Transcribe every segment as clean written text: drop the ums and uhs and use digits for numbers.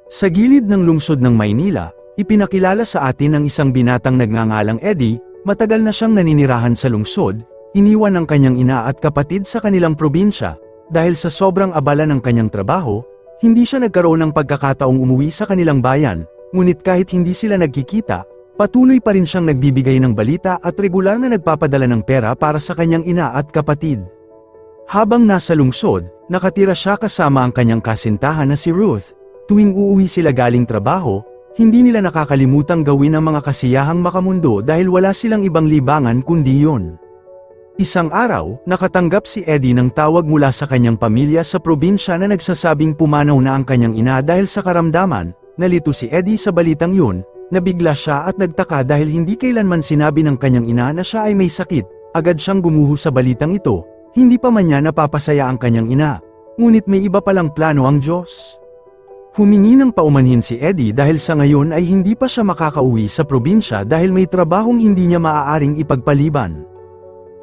Sa gilid ng lungsod ng Maynila, ipinakilala sa atin ang isang binatang nagngangalang Eddie. Matagal na siyang naninirahan sa lungsod, iniwan ang kanyang ina at kapatid sa kanilang probinsya. Dahil sa sobrang abala ng kanyang trabaho, hindi siya nagkaroon ng pagkakataong umuwi sa kanilang bayan, ngunit kahit hindi sila nagkikita, patuloy pa rin siyang nagbibigay ng balita at regular na nagpapadala ng pera para sa kanyang ina at kapatid. Habang nasa lungsod, nakatira siya kasama ang kanyang kasintahan na si Ruth. Tuwing uuwi sila galing trabaho, hindi nila nakakalimutang gawin ang mga kasiyahang makamundo dahil wala silang ibang libangan kundi yon. Isang araw, nakatanggap si Eddie ng tawag mula sa kanyang pamilya sa probinsya na nagsasabing pumanaw na ang kanyang ina dahil sa karamdaman. Nalito si Eddie sa balitang yun, nabigla siya at nagtaka dahil hindi kailanman sinabi ng kanyang ina na siya ay may sakit. Agad siyang gumuho sa balitang ito, hindi pa man niya napapasaya ang kanyang ina. Ngunit may iba palang plano ang Diyos. Humingi ng paumanhin si Eddie dahil sa ngayon ay hindi pa siya makakauwi sa probinsya dahil may trabahong hindi niya maaaring ipagpaliban.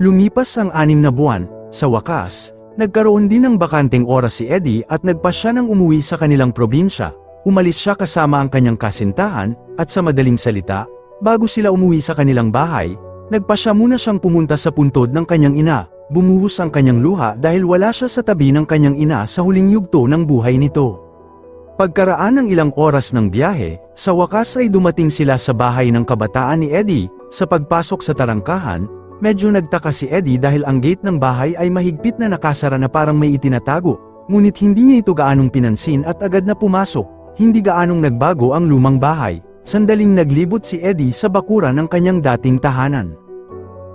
Lumipas ang 6 na buwan, sa wakas, nagkaroon din ng bakanteng oras si Eddie at nagpasya ng umuwi sa kanilang probinsya. Umalis siya kasama ang kanyang kasintahan, at sa madaling salita, bago sila umuwi sa kanilang bahay, nagpasya muna siyang pumunta sa puntod ng kanyang ina. Bumuhos ang kanyang luha dahil wala siya sa tabi ng kanyang ina sa huling yugto ng buhay nito. Pagkaraan ng ilang oras ng biyahe, sa wakas ay dumating sila sa bahay ng kabataan ni Eddie. Sa pagpasok sa tarangkahan, medyo nagtaka si Eddie dahil ang gate ng bahay ay mahigpit na nakasara na parang may itinatago. Ngunit hindi niya ito gaanong pinansin at agad na pumasok. Hindi gaanong nagbago ang lumang bahay. Sandaling naglibot si Eddie sa bakuran ng kanyang dating tahanan.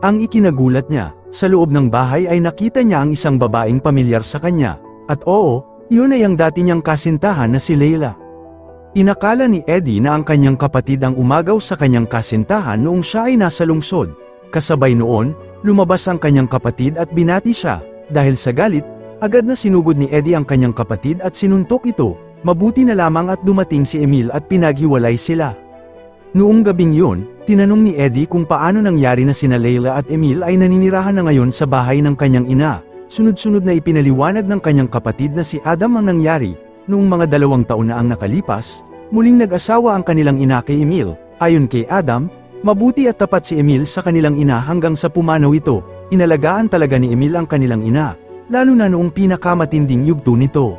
Ang ikinagulat niya, sa loob ng bahay ay nakita niya ang isang babaeng pamilyar sa kanya. At oo, yun ay ang dati niyang kasintahan na si Leila. Inakala ni Eddie na ang kanyang kapatid ang umagaw sa kanyang kasintahan noong siya ay nasa lungsod. Kasabay noon, lumabas ang kanyang kapatid at binati siya. Dahil sa galit, agad na sinugod ni Eddie ang kanyang kapatid at sinuntok ito. Mabuti na lamang at dumating si Emil at pinaghiwalay sila. Noong gabing yun, tinanong ni Eddie kung paano nangyari na sina Leila at Emil ay naninirahan na ngayon sa bahay ng kanyang ina. Sunod-sunod na ipinaliwanag ng kanyang kapatid na si Adam ang nangyari. Noong mga 2 taon na ang nakalipas, muling nag-asawa ang kanilang ina kay Emil. Ayon kay Adam, mabuti at tapat si Emil sa kanilang ina hanggang sa pumanaw ito. Inalagaan talaga ni Emil ang kanilang ina, lalo na noong pinakamatinding yugto nito.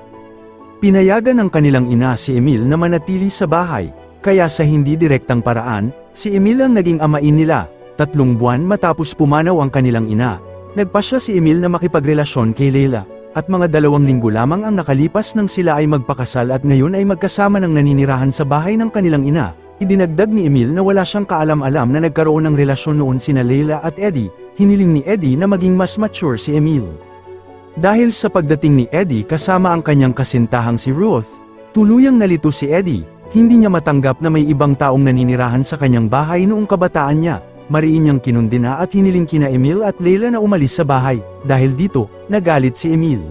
Pinayagan ng kanilang ina si Emil na manatili sa bahay, kaya sa hindi direktang paraan, si Emil ang naging amain nila. 3 buwan matapos pumanaw ang kanilang ina, nagpasya si Emil na makipagrelasyon kay Leila, at mga 2 linggo lamang ang nakalipas nang sila ay magpakasal at ngayon ay magkasama ng naninirahan sa bahay ng kanilang ina. Idinagdag ni Emil na wala siyang kaalam-alam na nagkaroon ng relasyon noon sina Leila at Eddie. Hiniling ni Eddie na maging mas mature si Emil. Dahil sa pagdating ni Eddie kasama ang kanyang kasintahang si Ruth, tuluyang nalito si Eddie. Hindi niya matanggap na may ibang taong naninirahan sa kanyang bahay noong kabataan niya. Mariin niyang kinundina at hiniling kina Emil at Leila na umalis sa bahay. Dahil dito, nagalit si Emil.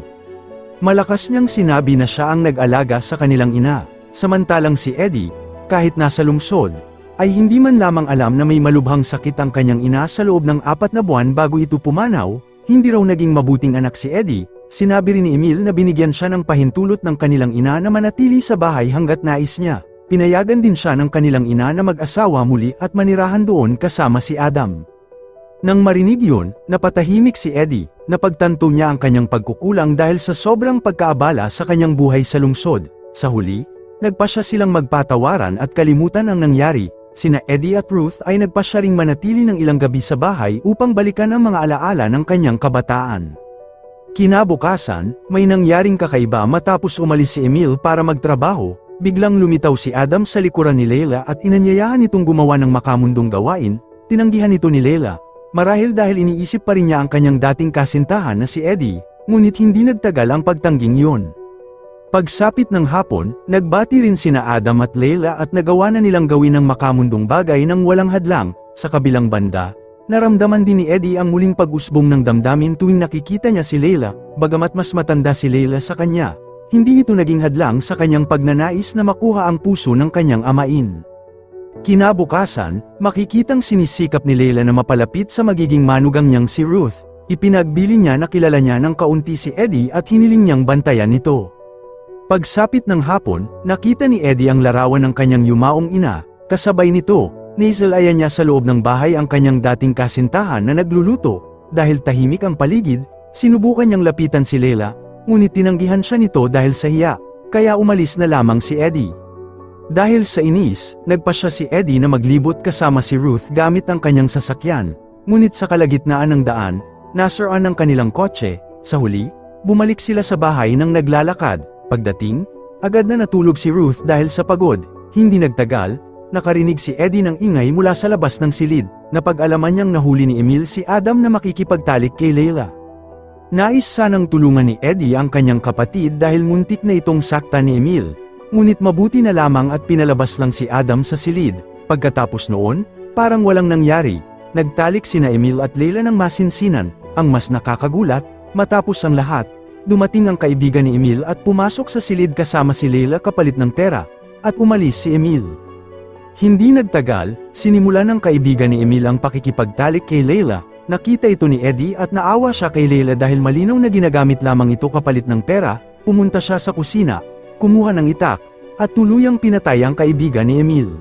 Malakas niyang sinabi na siya ang nag-alaga sa kanilang ina. Samantalang si Eddie, kahit nasa lungsod, ay hindi man lamang alam na may malubhang sakit ang kanyang ina sa loob ng 4 na buwan bago ito pumanaw. Hindi raw naging mabuting anak si Eddie. Sinabi rin ni Emil na binigyan siya ng pahintulot ng kanilang ina na manatili sa bahay hanggat nais niya. Pinayagan din siya ng kanilang ina na mag-asawa muli at manirahan doon kasama si Adam. Nang marinig yun, napatahimik si Eddie. Napagtanto niya ang kanyang pagkukulang dahil sa sobrang pagkaabala sa kanyang buhay sa lungsod. Sa huli, nagpasya silang magpatawaran at kalimutan ang nangyari. Sina Eddie at Ruth ay nagpasya ring manatili ng ilang gabi sa bahay upang balikan ang mga alaala ng kanyang kabataan. Kinabukasan, may nangyaring kakaiba matapos umalis si Emil para magtrabaho. Biglang lumitaw si Adam sa likuran ni Leila at inanyayahan itong gumawa ng makamundong gawain. Tinanggihan ito ni Leila, marahil dahil iniisip pa rin niya ang kanyang dating kasintahan na si Eddie, ngunit hindi nagtagal ang pagtangging yun. Pagsapit ng hapon, nagbati rin sina Adam at Leila at nagawa na nilang gawin ang makamundong bagay ng walang hadlang. Sa kabilang banda, naramdaman din ni Eddie ang muling pag-usbong ng damdamin tuwing nakikita niya si Leila, bagamat mas matanda si Leila sa kanya. Hindi ito naging hadlang sa kanyang pagnanais na makuha ang puso ng kanyang amain. Kinabukasan, makikitang sinisikap ni Leila na mapalapit sa magiging manugang niyang si Ruth. Ipinagbili niya na kilala niya ng kaunti si Eddie at hiniling niyang bantayan ito. Pagsapit ng hapon, nakita ni Eddie ang larawan ng kanyang yumaong ina, kasabay nito, naisalayan niya sa loob ng bahay ang kanyang dating kasintahan na nagluluto. Dahil tahimik ang paligid, sinubukan niyang lapitan si Leila, ngunit tinanggihan siya nito dahil sa hiya, kaya umalis na lamang si Eddie. Dahil sa inis, nagpasya si Eddie na maglibot kasama si Ruth gamit ang kanyang sasakyan, ngunit sa kalagitnaan ng daan, nasiraan ang kanilang kotse. Sa huli, bumalik sila sa bahay nang naglalakad. Pagdating, agad na natulog si Ruth dahil sa pagod. Hindi nagtagal, nakarinig si Eddie ng ingay mula sa labas ng silid. Napag-alaman niyang nahuli ni Emil si Adam na makikipagtalik kay Leila. Nais sanang tulungan ni Eddie ang kanyang kapatid dahil muntik na itong sakta ni Emil. Ngunit mabuti na lamang at pinalabas lang si Adam sa silid. Pagkatapos noon, parang walang nangyari. Nagtalik sina Emil at Leila ng masinsinan. Ang mas nakakagulat, matapos ang lahat, dumating ang kaibigan ni Emil at pumasok sa silid kasama si Leila kapalit ng pera, at umalis si Emil. Hindi nagtagal, sinimulan ng kaibigan ni Emil ang pakikipagtalik kay Leila. Nakita ito ni Eddie at naawa siya kay Leila dahil malinaw na ginagamit lamang ito kapalit ng pera. Pumunta siya sa kusina, kumuha ng itak, at tuluyang pinatay ang kaibigan ni Emil.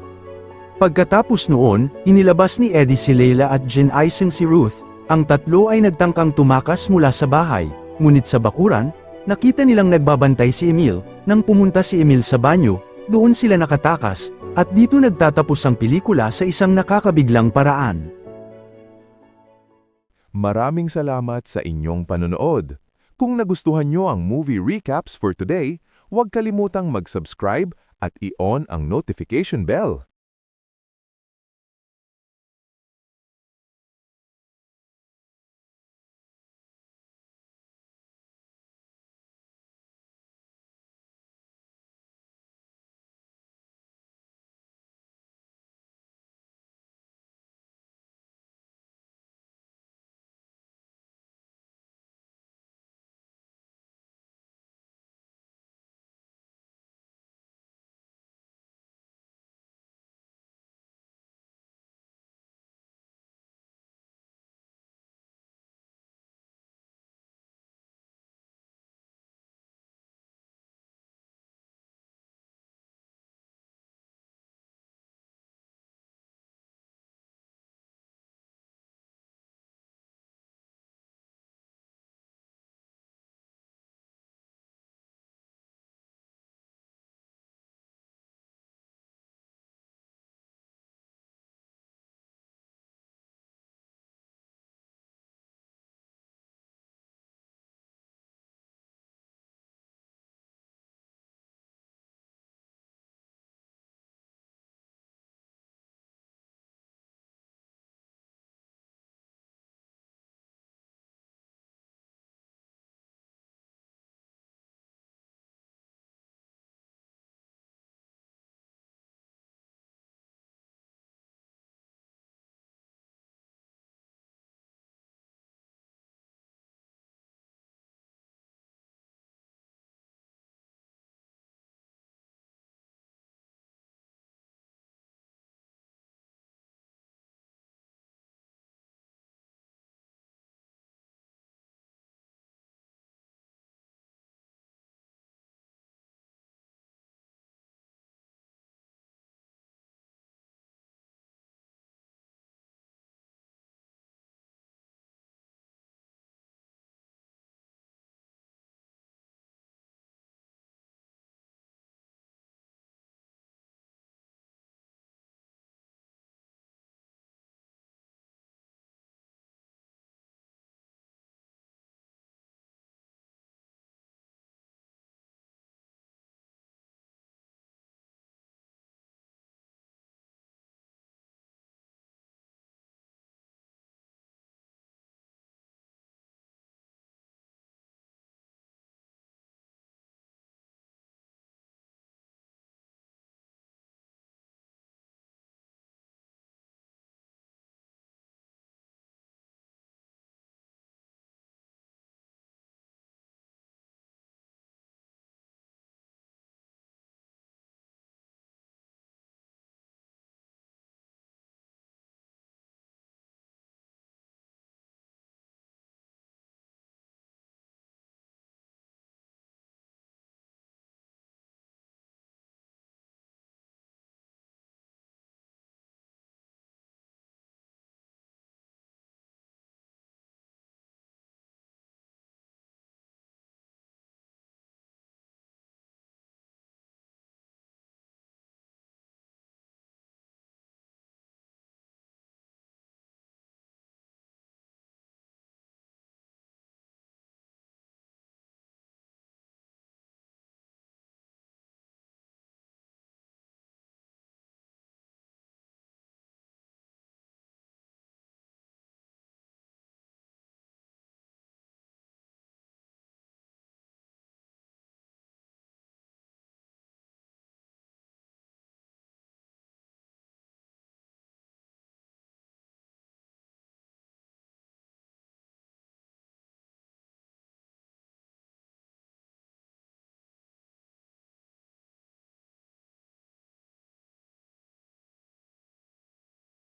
Pagkatapos noon, inilabas ni Eddie si Leila at ginaisan si Ruth. Ang tatlo ay nagtangkang tumakas mula sa bahay, ngunit sa bakuran, nakita nilang nagbabantay si Emil. Nang pumunta si Emil sa banyo, doon sila nakatakas, at dito nagtatapos ang pelikula sa isang nakakabiglang paraan. Maraming salamat sa inyong panonood. Kung nagustuhan nyo ang movie recaps for today, huwag kalimutang mag-subscribe at i-on ang notification bell.